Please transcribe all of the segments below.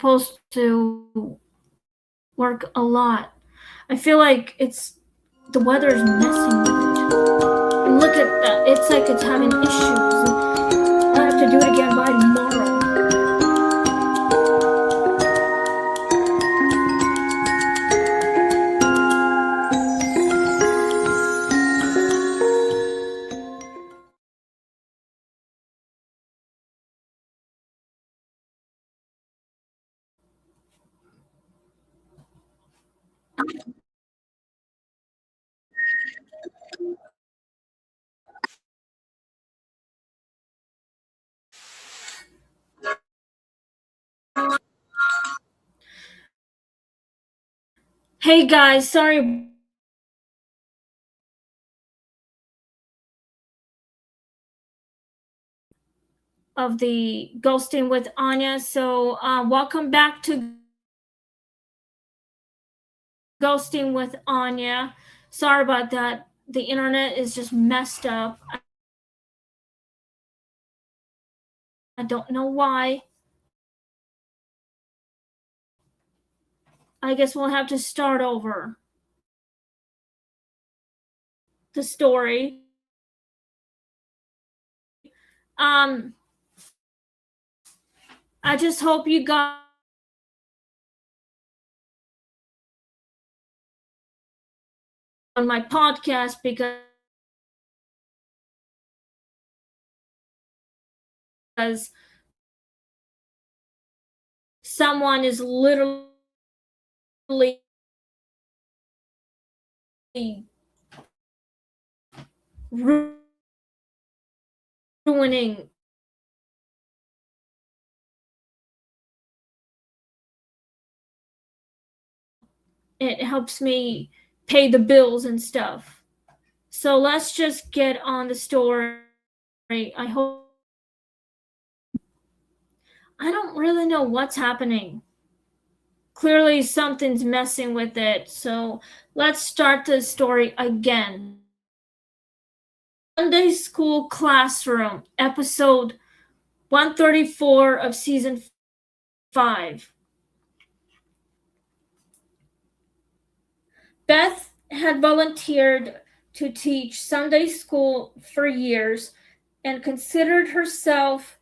supposed to work a lot. I feel like the weather's messing with it. And look at that. It's like it's having issues. I have to do it again by tomorrow. Hey guys, sorry of the ghosting with Anya. So welcome back to ghosting with Anya. Sorry about that. The internet is just messed up. I don't know why. I guess we'll have to start over the story. I just hope you got on my podcast because someone is literally ruining it. Helps me pay the bills and stuff. So let's just get on the story. I don't really know what's happening. Clearly something's messing with it. So let's start the story again. Sunday School Classroom, episode 134 of season 5. Beth had volunteered to teach Sunday school for years and considered herself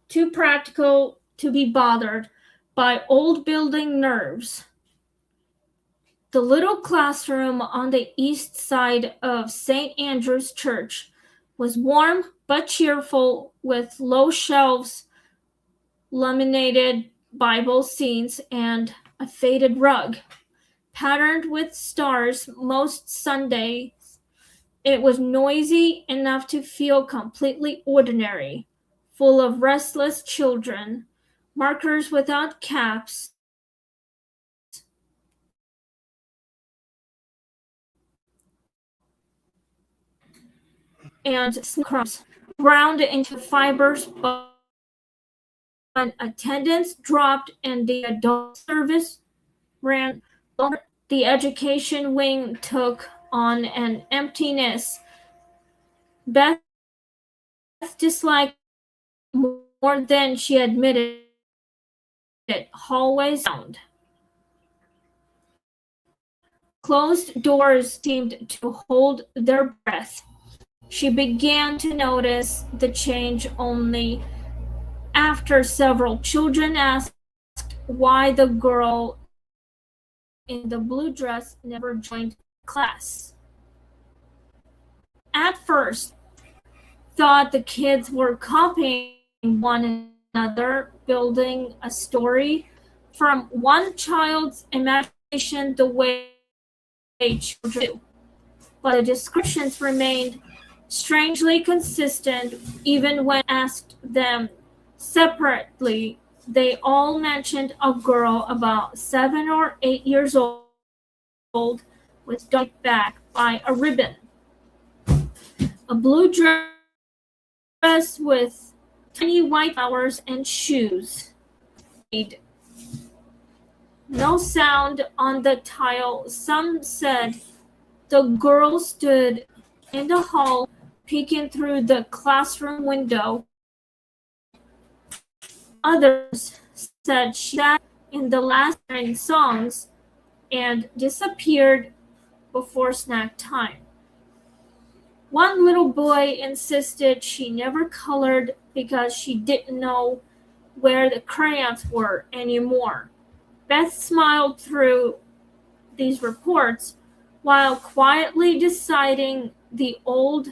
too practical to be bothered by old building nerves. The little classroom on the east side of St. Andrew's Church was warm but cheerful, with low shelves, laminated Bible scenes, and a faded rug patterned with stars most Sundays. It was noisy enough to feel completely ordinary, full of restless children, markers without caps, and crumbs ground into fibers, but attendance dropped and the adult service ran longer. The education wing took on an emptiness Beth disliked more than she admitted. Hallway sound. Closed doors seemed to hold their breath. She began to notice the change only after several children asked why the girl in the blue dress never joined class. At first, thought the kids were copying one another, building a story from one child's imagination the way children do. But the descriptions remained strangely consistent even when asked them separately. They all mentioned a girl about 7 or 8 years old with dark back by a ribbon, a blue dress with tiny white flowers, and shoes. No sound on the tile. Some said the girl stood in the hall peeking through the classroom window. Others said she sat in the last songs and disappeared before snack time. One little boy insisted she never colored because she didn't know where the crayons were anymore. Beth smiled through these reports while quietly deciding the old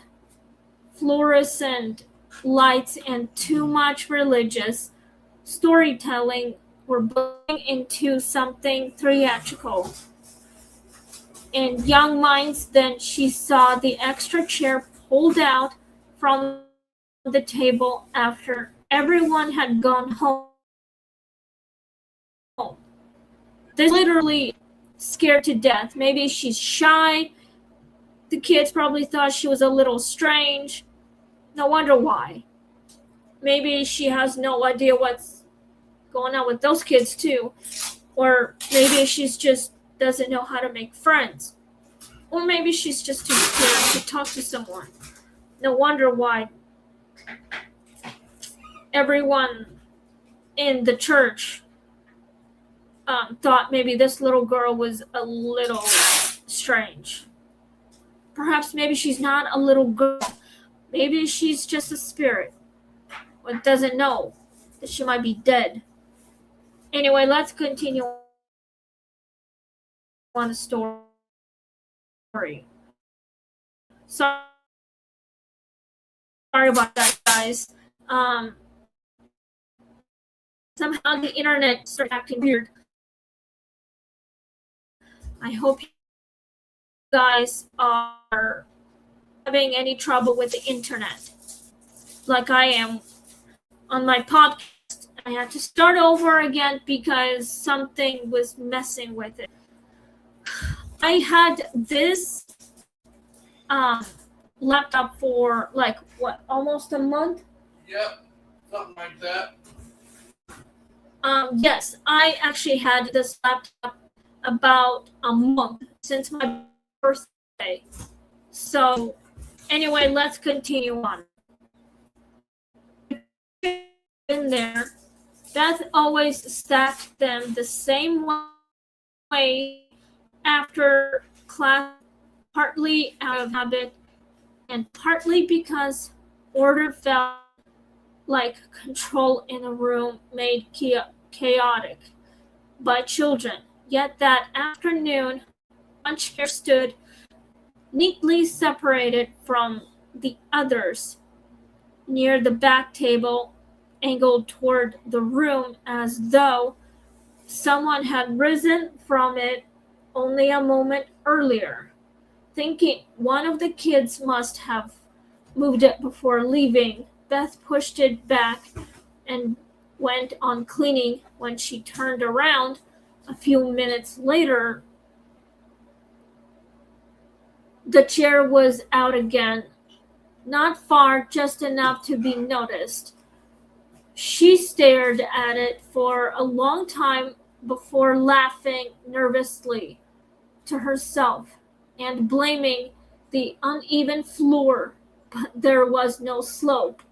fluorescent lights and too much religious storytelling were blending into something theatrical. In young minds, then she saw the extra chair pulled out from the table after everyone had gone home. This literally scared to death. Maybe she's shy. The kids probably thought she was a little strange. No wonder why. Maybe she has no idea what's going on with those kids too. Or maybe she's just doesn't know how to make friends. Or maybe she's just too scared to talk to someone. No wonder why everyone in the church thought maybe this little girl was a little strange. Perhaps maybe she's not a little girl. Maybe she's just a spirit. Or doesn't know that she might be dead. Anyway, let's continue on the story. Sorry about that, guys. Somehow the internet started acting weird. I hope you guys are having any trouble with the internet, like I am on my podcast. I had to start over again because something was messing with it. I had this laptop for almost a month. Yep, something like that. Yes, I actually had this laptop about a month since my birthday. So anyway, let's continue on. In there, Beth always stacked them the same way after class, partly out of habit and partly because order felt like control in a room made chaotic by children. Yet that afternoon, one chair stood neatly separated from the others near the back table, angled toward the room as though someone had risen from it only a moment earlier. Thinking one of the kids must have moved it before leaving, Beth pushed it back and went on cleaning. When she turned around a few minutes later, the chair was out again, not far, just enough to be noticed. She stared at it for a long time before laughing nervously to herself and blaming the uneven floor, but there was no slope.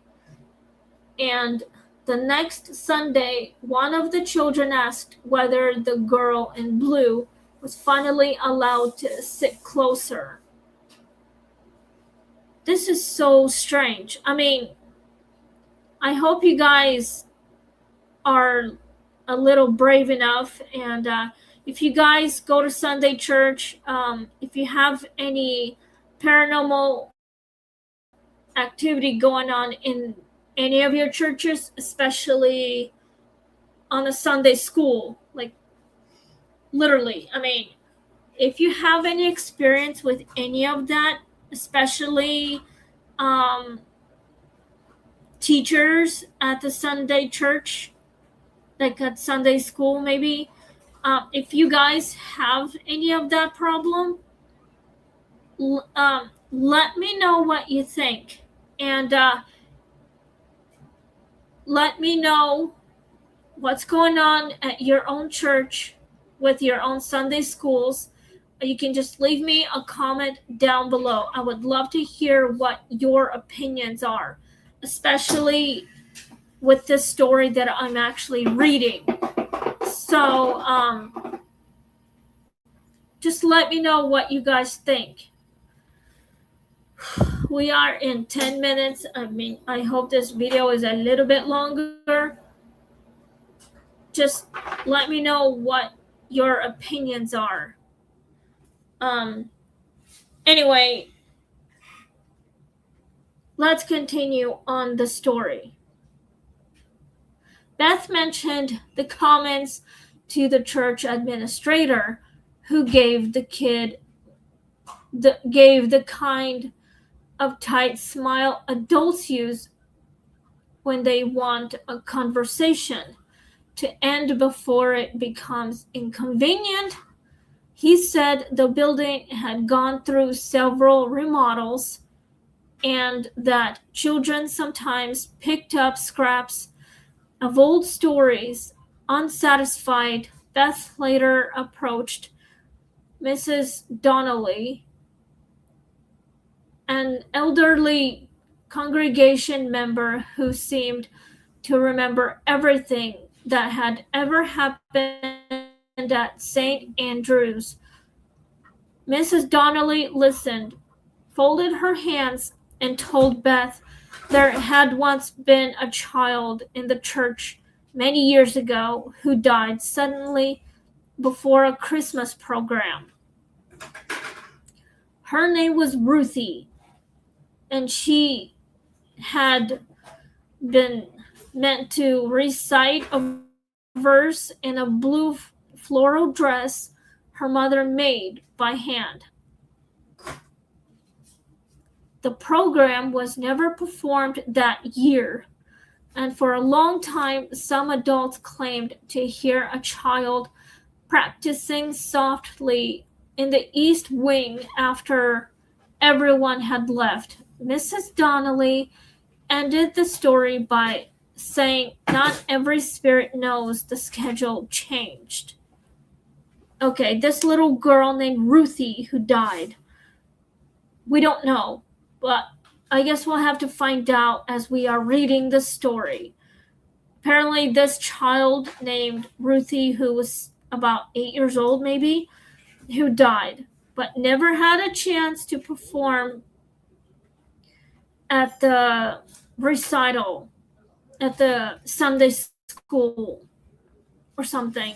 And the next Sunday, one of the children asked whether the girl in blue was finally allowed to sit closer. This is so strange. I mean, I hope you guys are a little brave enough, and if you guys go to Sunday church, if you have any paranormal activity going on in any of your churches, especially on a Sunday school, like literally, I mean, if you have any experience with any of that, especially teachers at the Sunday church, like at Sunday school maybe, if you guys have any of that problem, let me know what you think, and let me know what's going on at your own church with your own Sunday schools. You can just leave me a comment down below. I would love to hear what your opinions are, especially with this story that I'm actually reading. So just let me know what you guys think. We are in 10 minutes. I hope this video is a little bit longer. Just let me know what your opinions are. Anyway, let's continue on the story. Beth mentioned the comments to the church administrator, who gave the kind of tight smile adults use when they want a conversation to end before it becomes inconvenient. He said the building had gone through several remodels and that children sometimes picked up scraps of old stories. Unsatisfied, Beth later approached Mrs. Donnelly, an elderly congregation member who seemed to remember everything that had ever happened at St. Andrew's. Mrs. Donnelly listened, folded her hands, and told Beth there had once been a child in the church many years ago who died suddenly before a Christmas program. Her name was Ruthie, and she had been meant to recite a verse in a blue floral dress her mother made by hand. The program was never performed that year, and for a long time some adults claimed to hear a child practicing softly in the east wing after everyone had left. Mrs. Donnelly ended the story by saying not every spirit knows the schedule changed. Okay, this little girl named Ruthie who died. We don't know, but I guess we'll have to find out as we are reading the story. Apparently, this child named Ruthie, who was about 8 years old maybe, who died, but never had a chance to perform at the recital at the Sunday school or something.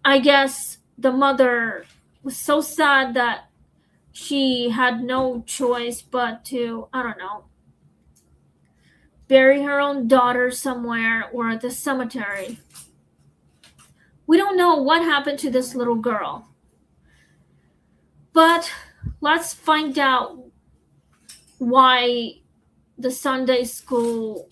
I guess the mother was so sad that she had no choice but to, I don't know, bury her own daughter somewhere or at the cemetery. We don't know what happened to this little girl. But let's find out why the Sunday school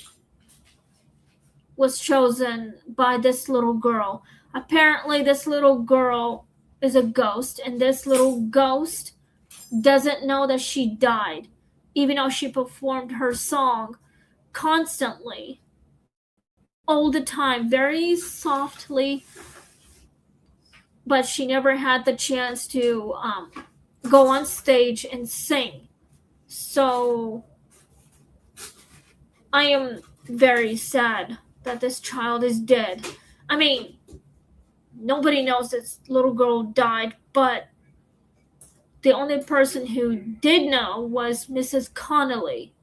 was chosen by this little girl. Apparently, this little girl is a ghost, and this little ghost doesn't know that she died, even though she performed her song constantly, all the time, very softly, but she never had the chance to go on stage and sing. So I am very sad that this child is dead. I mean, nobody knows this little girl died, but the only person who did know was Mrs. Connolly.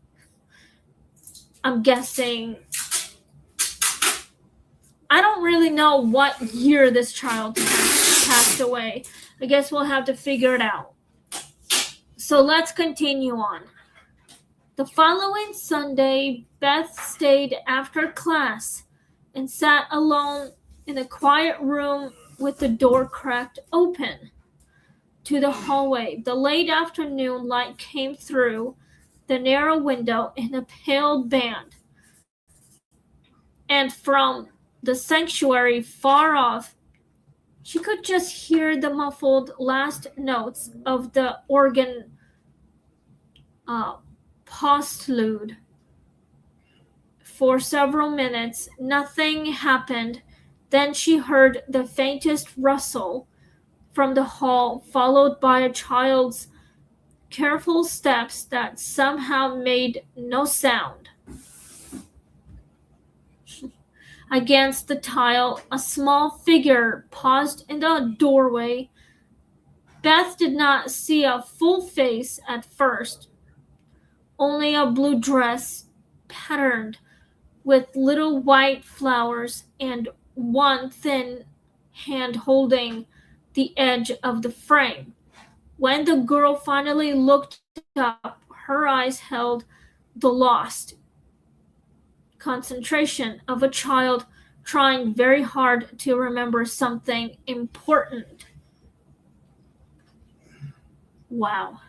I'm guessing. I don't really know what year this child passed away. I guess we'll have to figure it out. So let's continue on. The following Sunday, Beth stayed after class and sat alone in a quiet room with the door cracked open to the hallway. The late afternoon light came through the narrow window in a pale band, and from the sanctuary far off, she could just hear the muffled last notes of the organ postlude. For several minutes, nothing happened. Then she heard the faintest rustle from the hall, followed by a child's careful steps that somehow made no sound. against the tile, a small figure paused in the doorway. Beth did not see a full face at first, only a blue dress patterned with little white flowers and one thin hand holding the edge of the frame. When the girl finally looked up, her eyes held the lost concentration of a child trying very hard to remember something important. Wow.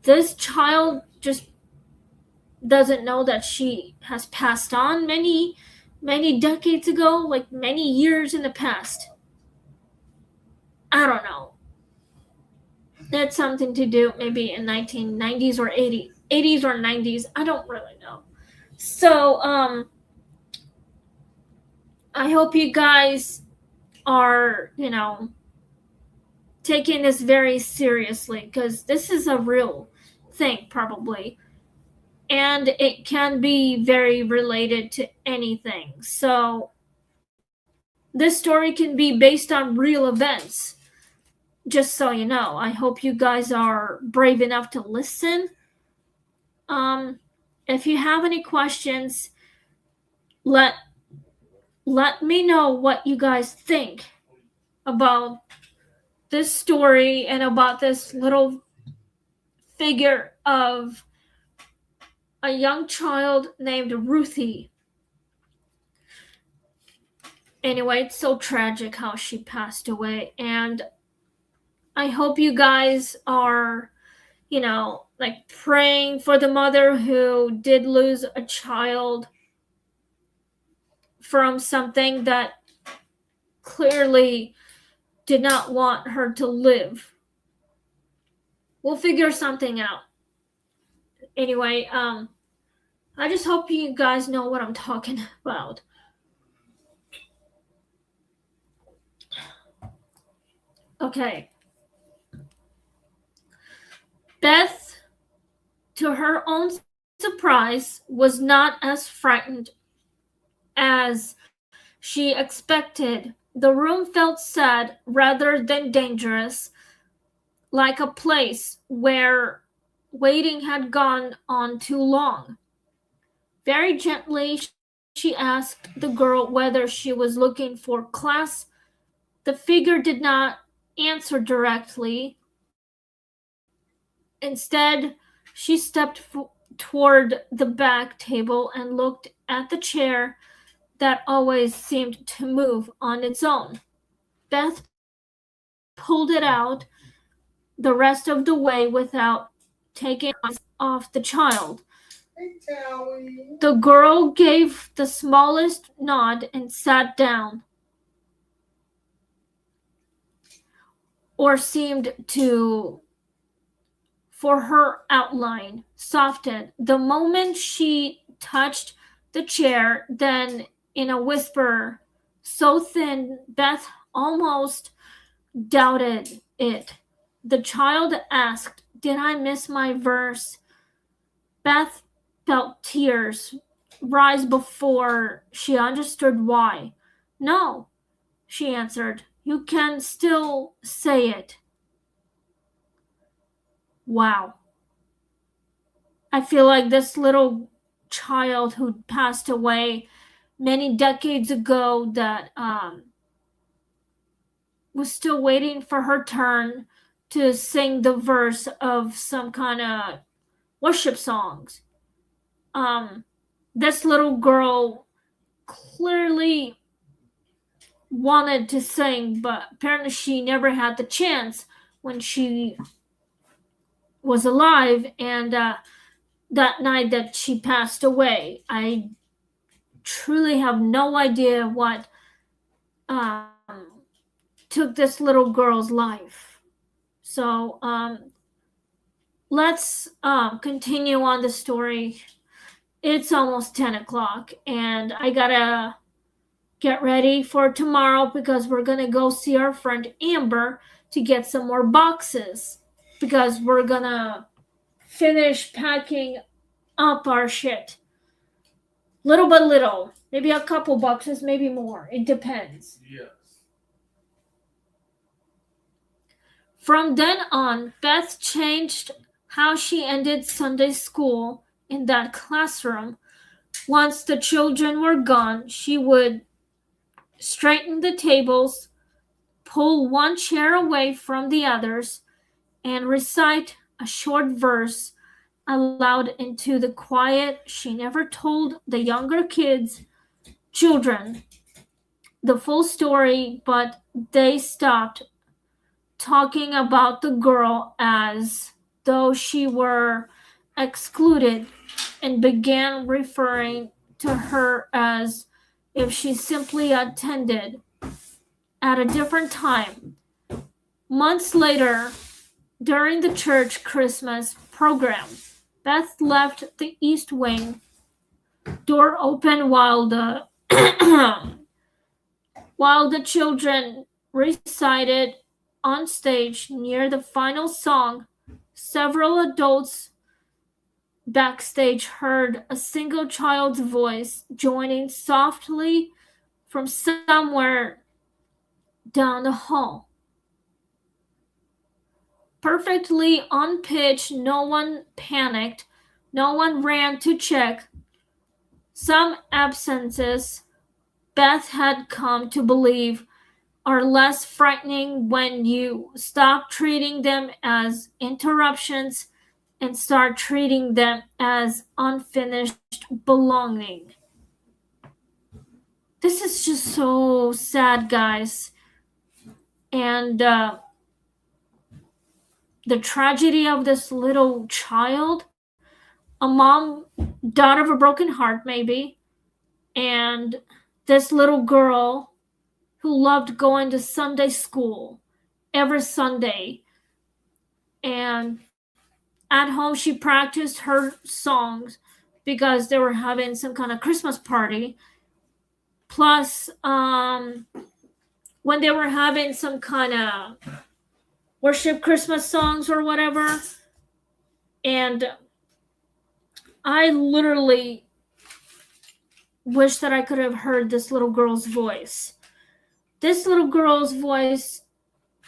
This child just doesn't know that she has passed on many decades ago, like many years in the past. I don't know. That's something to do maybe in 1990s or 80s or 90s. I don't really know. So I hope you guys are, taking this very seriously, because this is a real thing probably, and it can be very related to anything. So this story can be based on real events, just so you know. I hope you guys are brave enough to listen. If you have any questions, let me know what you guys think about this story and about this little figure of a young child named Ruthie. Anyway, it's so tragic how she passed away, and I hope you guys are, like praying for the mother who did lose a child from something that clearly did not want her to live. We'll figure something out. Anyway, I just hope you guys know what I'm talking about. Okay. Beth, to her own surprise, was not as frightened as she expected. The room felt sad rather than dangerous, like a place where waiting had gone on too long. Very gently, she asked the girl whether she was looking for class. The figure did not answer directly. Instead, she stepped toward the back table and looked at the chair that always seemed to move on its own. Beth pulled it out the rest of the way without taking her eyes off the child. The girl gave the smallest nod and sat down, or seemed to, for her outline softened the moment she touched the chair. Then, in a whisper so thin Beth almost doubted it, the child asked, "Did I miss my verse?" Beth felt tears rise before she understood why. "No," she answered. "You can still say it." Wow. I feel like this little child who passed away many decades ago that was still waiting for her turn to sing the verse of some kind of worship songs. This little girl clearly wanted to sing, but apparently she never had the chance when she was alive, and that night that she passed away, I truly have no idea what took this little girl's life. So let's continue on the story. It's almost 10 o'clock, and I gotta get ready for tomorrow because we're gonna go see our friend Amber to get some more boxes, because we're gonna finish packing up our shit little by little. Maybe a couple boxes, maybe more. It depends. Yes. From then on, Beth changed how she ended Sunday school in that classroom. Once the children were gone, she would straighten the tables, pull one chair away from the others, and recite a short verse aloud into the quiet. She never told the younger children, the full story, but they stopped talking about the girl as though she were excluded and began referring to her as if she simply attended at a different time. Months later, during the church Christmas program, Beth left the East Wing door open while the while the children recited on stage near the final song. Several adults backstage heard a single child's voice joining softly from somewhere down the hall. Perfectly on pitch, no one panicked, no one ran to check. Some absences Beth had come to believe are less frightening when you stop treating them as interruptions and start treating them as unfinished belonging. This is just so sad, guys. And the tragedy of this little child, a mom died of a broken heart, maybe, and this little girl who loved going to Sunday school every Sunday. And at home, she practiced her songs because they were having some kind of Christmas party. Plus, when they were having some kind of worship Christmas songs or whatever, and I literally wish that I could have heard this little girl's voice. This little girl's voice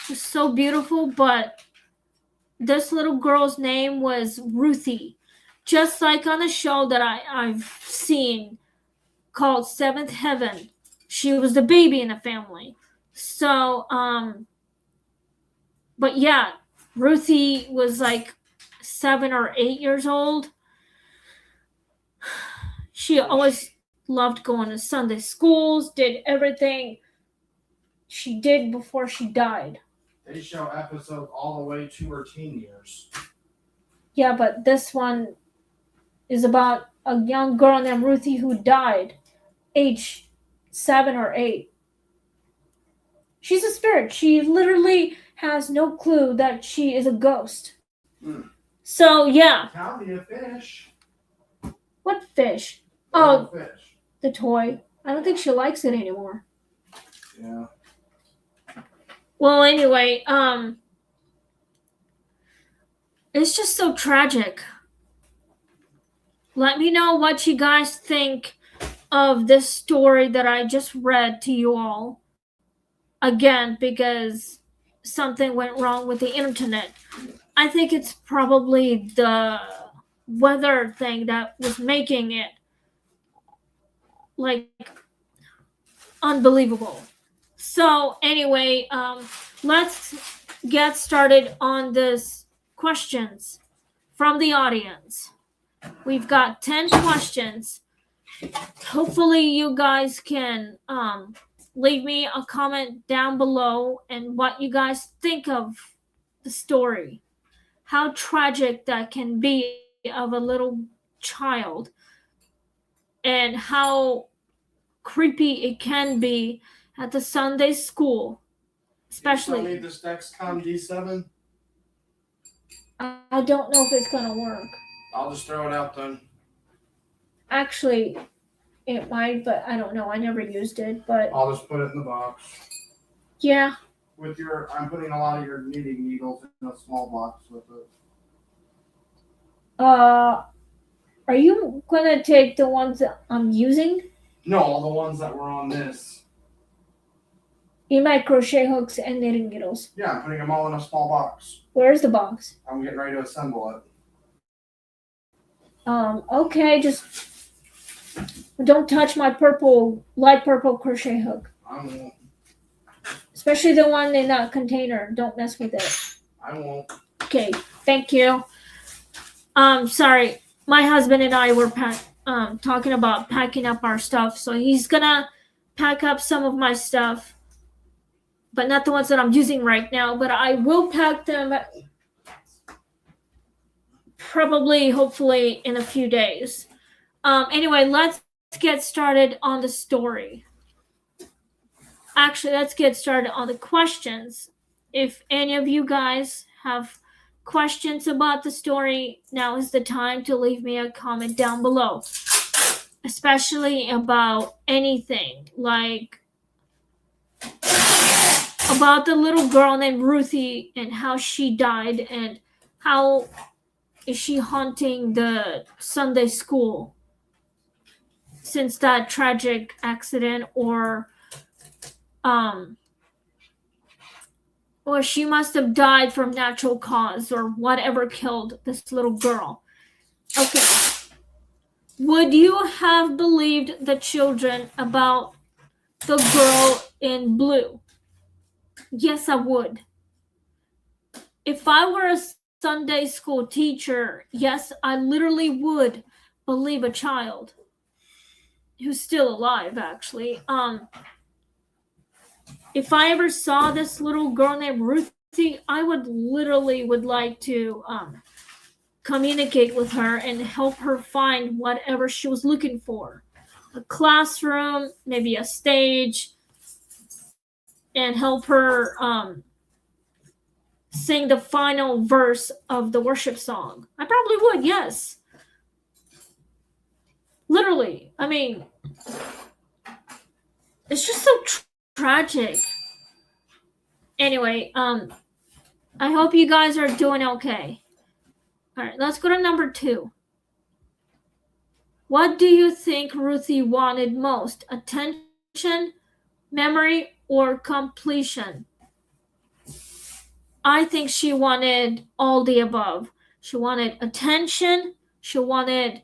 was so beautiful, but this little girl's name was Ruthie, just like on a show that I've seen called Seventh Heaven. She was the baby in the family. So, but yeah, Ruthie was like 7 or 8 years old. She always loved going to Sunday schools, did everything she did before she died. They show episodes all the way to her teen years. Yeah, but this one is about a young girl named Ruthie who died, age 7 or 8. She's a spirit. She literally has no clue that she is a ghost. So, yeah. Found me a fish. What fish? Fish. The toy. I don't think she likes it anymore. Yeah. Well, anyway, it's just so tragic. Let me know what you guys think of this story that I just read to you all. Again, because something went wrong with the internet. I think it's probably the weather thing that was making it like unbelievable. So anyway, let's get started on this questions from the audience. We've got 10 questions. Hopefully you guys can leave me a comment down below and what you guys think of the story. How tragic that can be of a little child, and how creepy it can be at the Sunday school, especially. You need this Dexcom D7? I don't know if it's gonna work. I'll just throw it out then. Actually, it might, but I don't know. I never used it, but I'll just put it in the box. yeah. I'm putting a lot of your knitting needles in a small box with it. Are you gonna take the ones that I'm using? No, all the ones that were on this. You make crochet hooks and knitting needles. Yeah, I'm putting them all in a small box. Where's the box? I'm getting ready to assemble it. Okay, just don't touch my light purple crochet hook. I won't. Especially the one in that container. Don't mess with it. I won't. Okay, thank you. Sorry, my husband and I were talking about packing up our stuff, so he's gonna pack up some of my stuff, but not the ones that I'm using right now. But I will pack them probably, hopefully, in a few days. Anyway, let's get started on the story. Actually, let's get started on the questions. If any of you guys have questions about the story, now is the time to leave me a comment down below, especially about anything, like about the little girl named Ruthie and how she died, and how is she haunting the Sunday school since that tragic accident, or she must have died from natural cause, or whatever killed this little girl. Okay. Would you have believed the children about the girl in blue? Yes, I would. If I were a Sunday school teacher, yes, I literally would believe a child who's still alive, actually. If I ever saw this little girl named Ruthie, I would like to communicate with her and help her find whatever she was looking for. A classroom, maybe a stage, and help her sing the final verse of the worship song. I probably would, yes. Literally. I mean, it's just so tragic. Anyway, I hope you guys are doing okay. All right, let's go to number 2. What do you think Ruthie wanted most? Attention, memory, or completion? I think she wanted all the above. She wanted attention. She wanted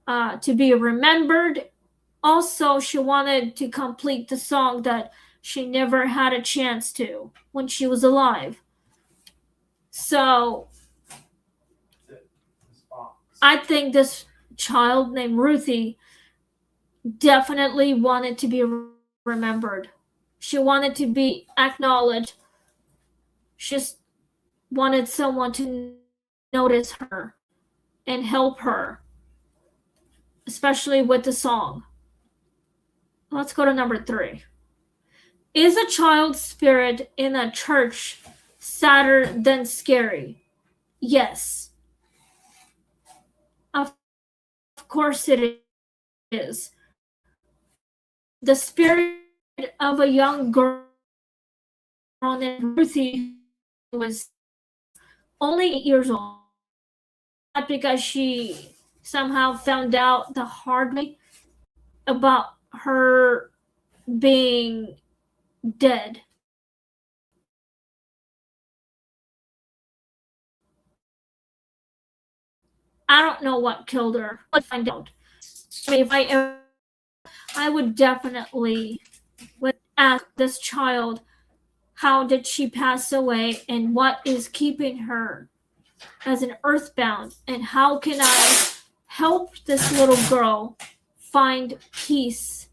to be remembered. Also, she wanted to complete the song that she never had a chance to when she was alive. So, I think this child named Ruthie definitely wanted to be remembered. She wanted to be acknowledged. She just wanted someone to notice her and help her, especially with the song. Let's go to number 3. Is a child's spirit in a church sadder than scary? Yes. Of course it is. The spirit of a young girl named Ruthie was only 8 years old. Not because she somehow found out the hard way about her being dead. I don't know what killed her. Let's find out. I mean, if I would definitely ask this child, how did she pass away and what is keeping her as an earthbound, and how can I help this little girl find peace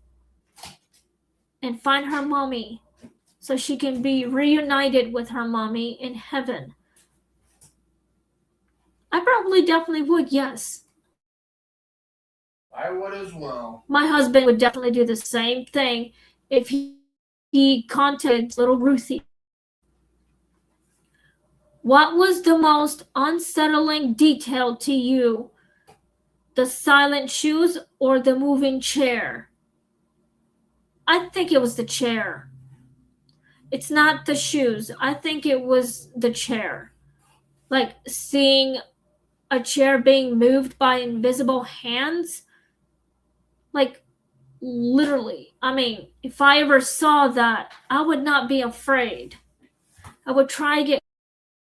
and find her mommy so she can be reunited with her mommy in heaven? I probably definitely would, yes. I would as well. My husband would definitely do the same thing if he contacted little Ruthie. What was the most unsettling detail to you? The silent shoes or the moving chair? I think it was the chair. It's not the shoes. I think it was the chair. Like seeing a chair being moved by invisible hands. Like literally, I mean, if I ever saw that, I would not be afraid. I would try to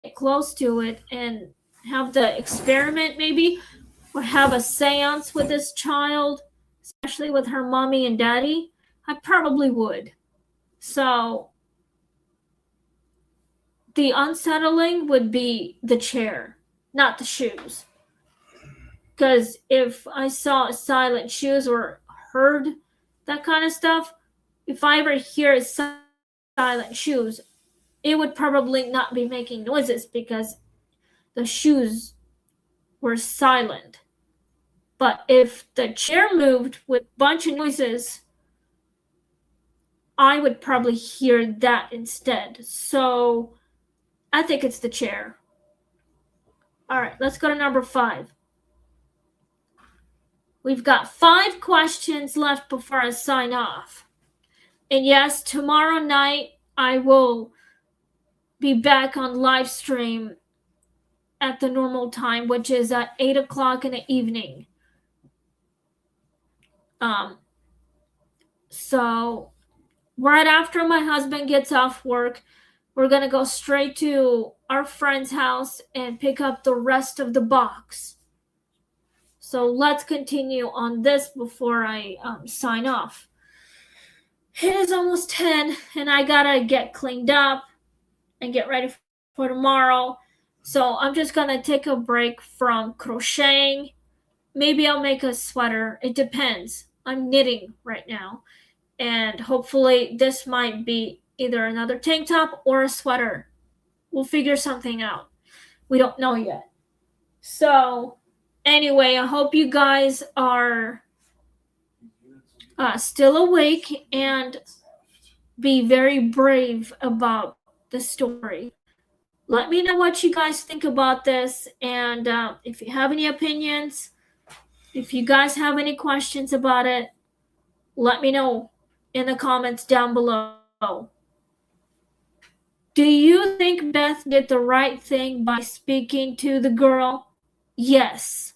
get close to it and have the experiment maybe, or have a seance with this child, especially with her mommy and daddy. I probably would. So the unsettling would be the chair, not the shoes. Because if I saw silent shoes or heard that kind of stuff, if I ever hear silent shoes, it would probably not be making noises because the shoes were silent. But if the chair moved with a bunch of noises, I would probably hear that instead. So I think it's the chair. All right, let's go to number 5. We've got 5 questions left before I sign off. And yes, tomorrow night I will be back on live stream at the normal time, which is at 8 o'clock in the evening. So right after my husband gets off work, we're gonna go straight to our friend's house and pick up the rest of the box. So let's continue on this before I sign off. It is almost 10 and I gotta get cleaned up and get ready for tomorrow. So I'm just gonna take a break from crocheting. Maybe I'll make a sweater. It depends. I'm knitting right now. And hopefully this might be either another tank top or a sweater. We'll figure something out. We don't know yet. So anyway, I hope you guys are still awake and be very brave about the story. Let me know what you guys think about this, and if you have any opinions, if you guys have any questions about it, let me know in the comments down below. Do you think Beth did the right thing by speaking to the girl? Yes.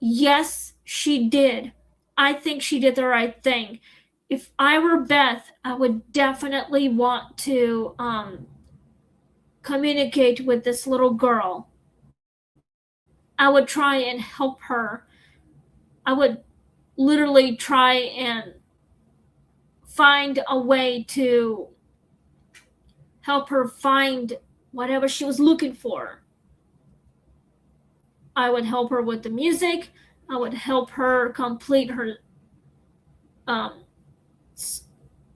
Yes, she did. I think she did the right thing. If I were Beth, I would definitely want to communicate with this little girl. I would try and help her. I would literally try and find a way to help her find whatever she was looking for. I would help her with the music. I would help her complete her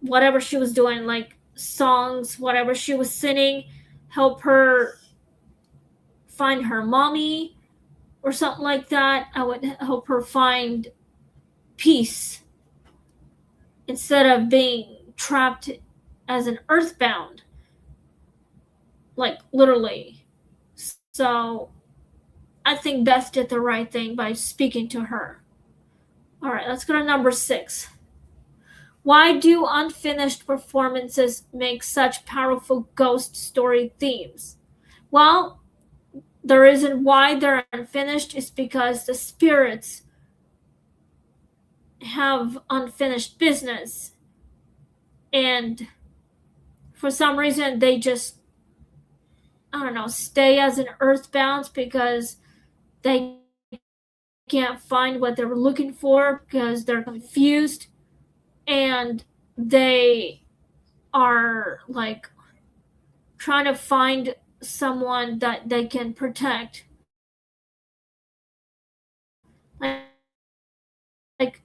whatever she was doing, like songs, whatever she was singing, help her find her mommy or something like that. I would help her find peace instead of being trapped as an earthbound, like literally. So I think Beth did the right thing by speaking to her. All right, let's go to number 6. Why do unfinished performances make such powerful ghost story themes? Well, the reason why they're unfinished is because the spirits have unfinished business, and for some reason they just, I don't know, stay as an earthbound because they can't find what they were looking for because they're confused, and they are like trying to find someone that they can protect. Like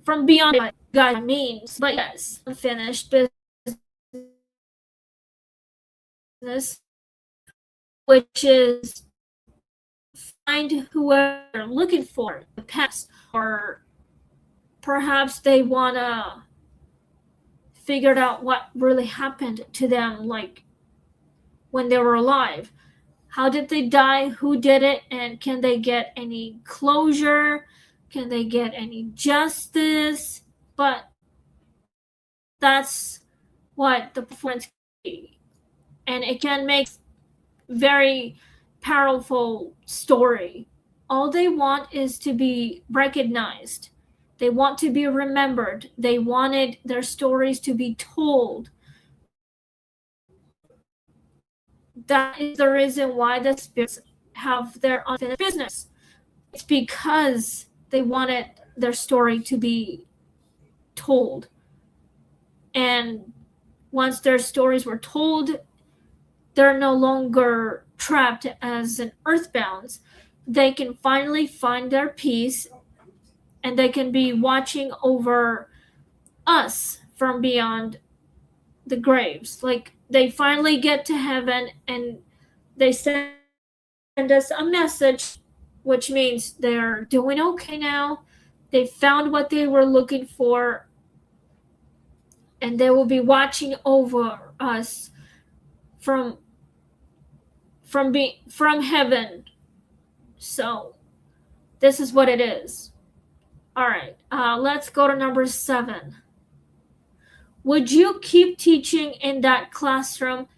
from beyond what God means, but yes, unfinished business, which is find whoever they're looking for in the past, or perhaps they want to figure out what really happened to them, like when they were alive. How did they die? Who did it? And can they get any closure? Can they get any justice? But that's what the performance can be. And it can make very powerful story. All they want is to be recognized. They want to be remembered. They wanted their stories to be told. That is the reason why the spirits have their unfinished business. It's because they wanted their story to be told. And once their stories were told, they're no longer trapped as an earthbound. They can finally find their peace and they can be watching over us from beyond the graves. Like they finally get to heaven and they send us a message, which means they're doing okay now. They found what they were looking for and they will be watching over us from from heaven. So this is what it is. All right, let's go to number 7. Would you keep teaching in that classroom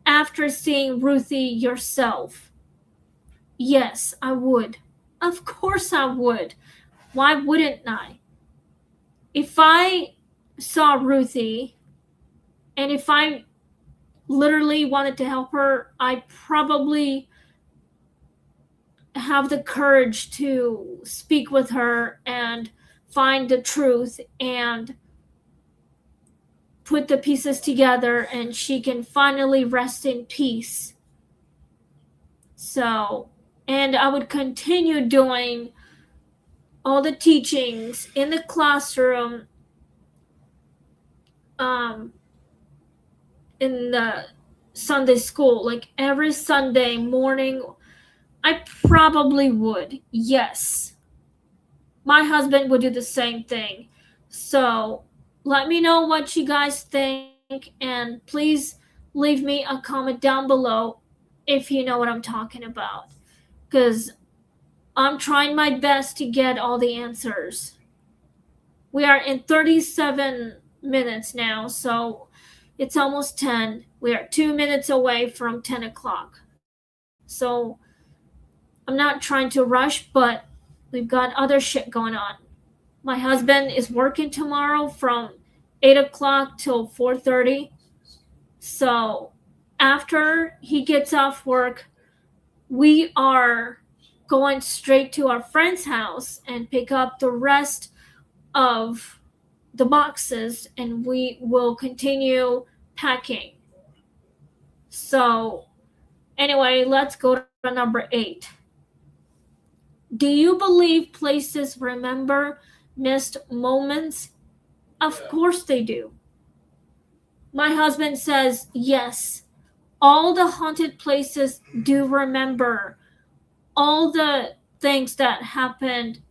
after seeing Ruthie yourself? Yes, I would. Of course I would. Why wouldn't I? If I saw Ruthie and if I literally wanted to help her, I probably have the courage to speak with her and find the truth and put the pieces together and she can finally rest in peace. So, and I would continue doing all the teachings in the classroom, um, in the Sunday school, like every Sunday morning. I probably would, yes. My husband would do the same thing. So let me know what you guys think and please leave me a comment down below if you know what I'm talking about. Because I'm trying my best to get all the answers. We are in 37 minutes now, so it's almost 10. We are 2 minutes away from 10 o'clock. So I'm not trying to rush, but we've got other shit going on. My husband is working tomorrow from 8 o'clock till 4:30. So after he gets off work, we are going straight to our friend's house and pick up the rest of the boxes and we will continue packing. So anyway, let's go to number 8. Do you believe places remember missed moments? Of course they do. My husband says yes. All the haunted places do remember all the things that happened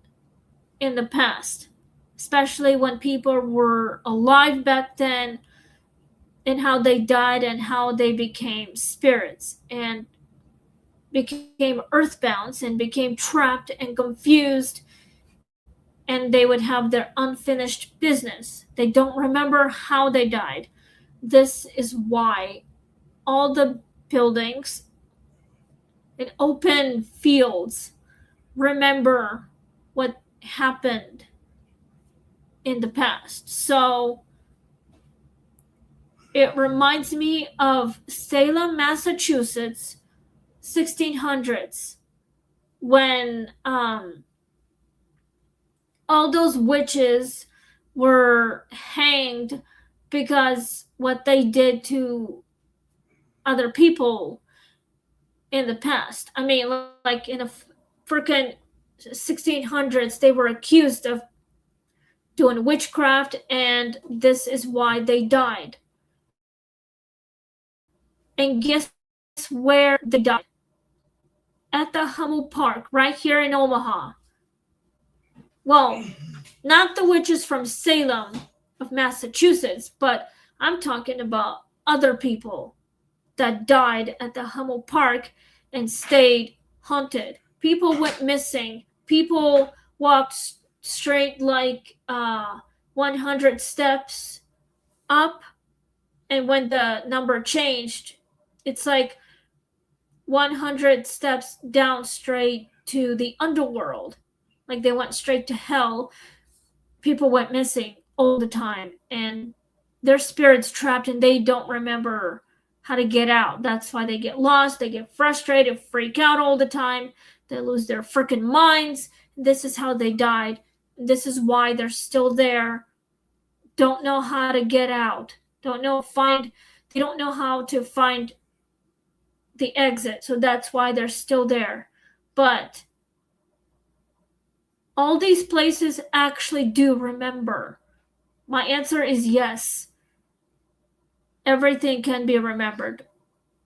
in the past, especially when people were alive back then and how they died and how they became spirits and became earthbound and became trapped and confused, and they would have their unfinished business. They don't remember how they died. This is why all the buildings and open fields remember what happened in the past. So it reminds me of Salem, Massachusetts, 1600s, when all those witches were hanged because what they did to other people in the past. I mean, like in the freaking 1600s, they were accused of doing witchcraft, and this is why they died. And guess where they died? At the Hummel Park, right here in Omaha. Well, not the witches from Salem of Massachusetts, but I'm talking about other people that died at the Hummel Park and stayed haunted. People went missing. People walked straight like 100 steps up, and when the number changed, it's like 100 steps down straight to the underworld. Like they went straight to hell. People went missing all the time, and their spirits trapped, and they don't remember how to get out. That's why they get lost, they get frustrated, freak out all the time, they lose their freaking minds. This is how they died. This is why they're still there. Don't know how to get out. They don't know how to find the exit. So that's why they're still there. But all these places actually do remember. My answer is yes. Everything can be remembered.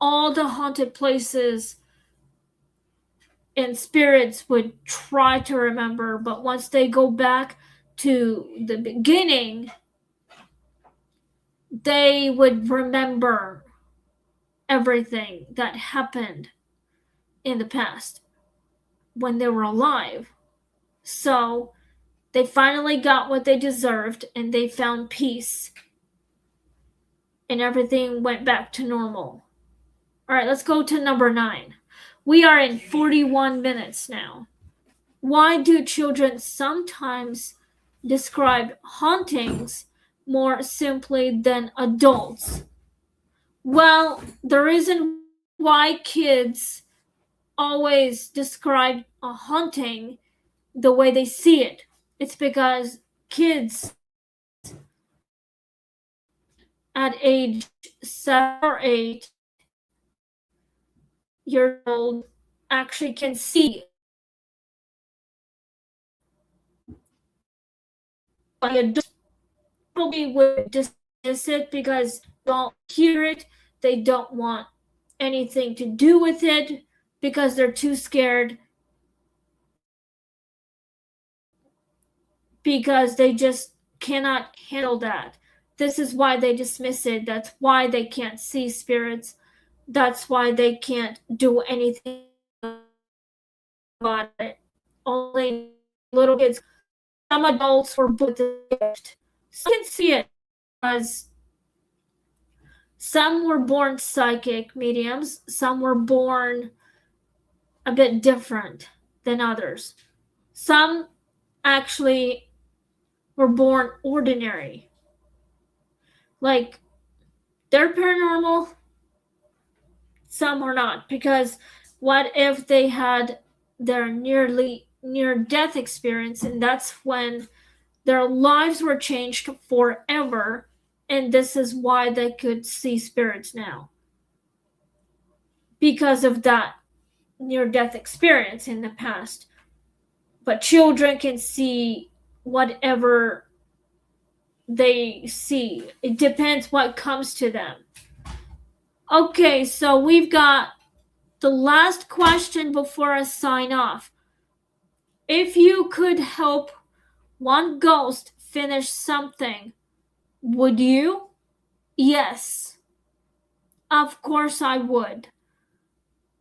All the haunted places and spirits would try to remember, but once they go back to the beginning, they would remember everything that happened in the past when they were alive. So they finally got what they deserved and they found peace, and everything went back to normal. All right, let's go to number 9. We are in 41 minutes now. Why do children sometimes describe hauntings more simply than adults? Well, the reason why kids always describe a haunting the way they see it, it's because kids at age 7 or 8 years old actually can see adults probably would dismiss it because they don't hear it, they don't want anything to do with it because they're too scared, because they just cannot handle that. This is why they dismiss it. That's why they can't see spirits. That's why they can't do anything about it. Only little kids. Some adults were born with the gift. Some can see it because some were born psychic mediums, some were born a bit different than others. Some actually were born ordinary. Like, they're paranormal, some are not. Because what if they had their near death experience, and that's when their lives were changed forever, and this is why they could see spirits now? Because of that near death experience in the past. But children can see whatever they see. It depends what comes to them. Okay, so we've got the last question before I sign off. If you could help one ghost finish something, would you? Yes. Of course I would.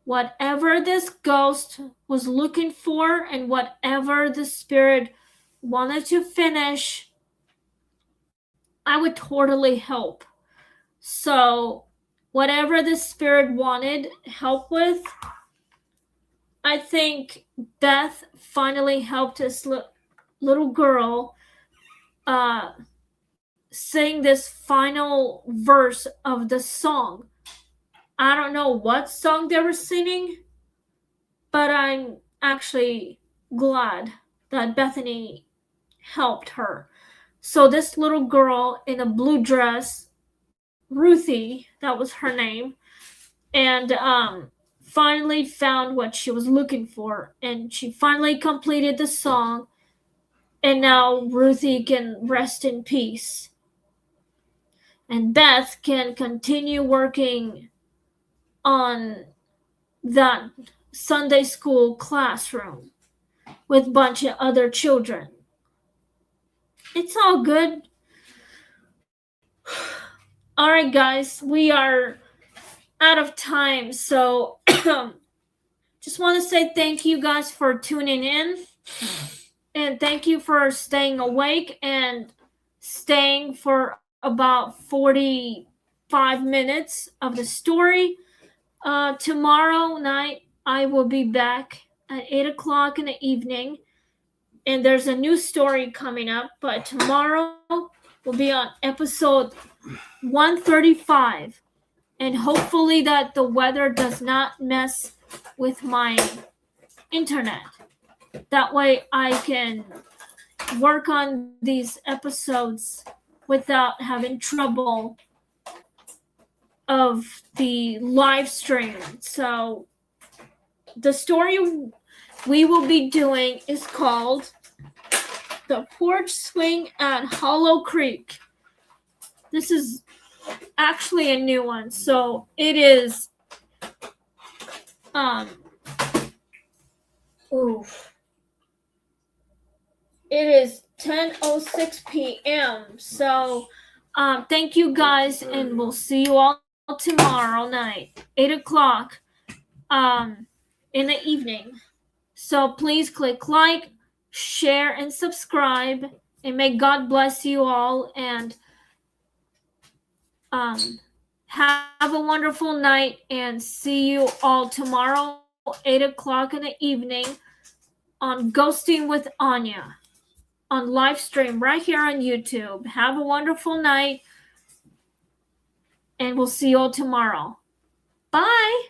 Whatever this ghost was looking for and whatever the spirit wanted to finish, I would totally help. So, whatever the spirit wanted help with, I think Beth finally helped this little girl sing this final verse of the song. I don't know what song they were singing, but I'm actually glad that Bethany helped her. So this little girl in a blue dress, Ruthie, that was her name, and finally found what she was looking for, and she finally completed the song, and now Ruthie can rest in peace. And Beth can continue working on that Sunday school classroom with a bunch of other children. It's all good. All right, guys, we are out of time, so just want to say thank you guys for tuning in, and thank you for staying awake and staying for about 45 minutes of the story. Tomorrow night I will be back at 8 o'clock in the evening, and there's a new story coming up. But tomorrow will be on episode 135, and hopefully that the weather does not mess with my internet. That way I can work on these episodes without having trouble of the live stream. So the story we will be doing is called The Porch Swing at Hollow Creek. This is actually a new one, so it is it is 10:06 p.m. So thank you guys, and we'll see you all tomorrow night, 8 o'clock in the evening. So please click like, share, and subscribe, and may God bless you all, and have a wonderful night, and see you all tomorrow, 8 o'clock in the evening, on Ghosting with Anya on live stream right here on YouTube. Have a wonderful night, and we'll see you all tomorrow. Bye.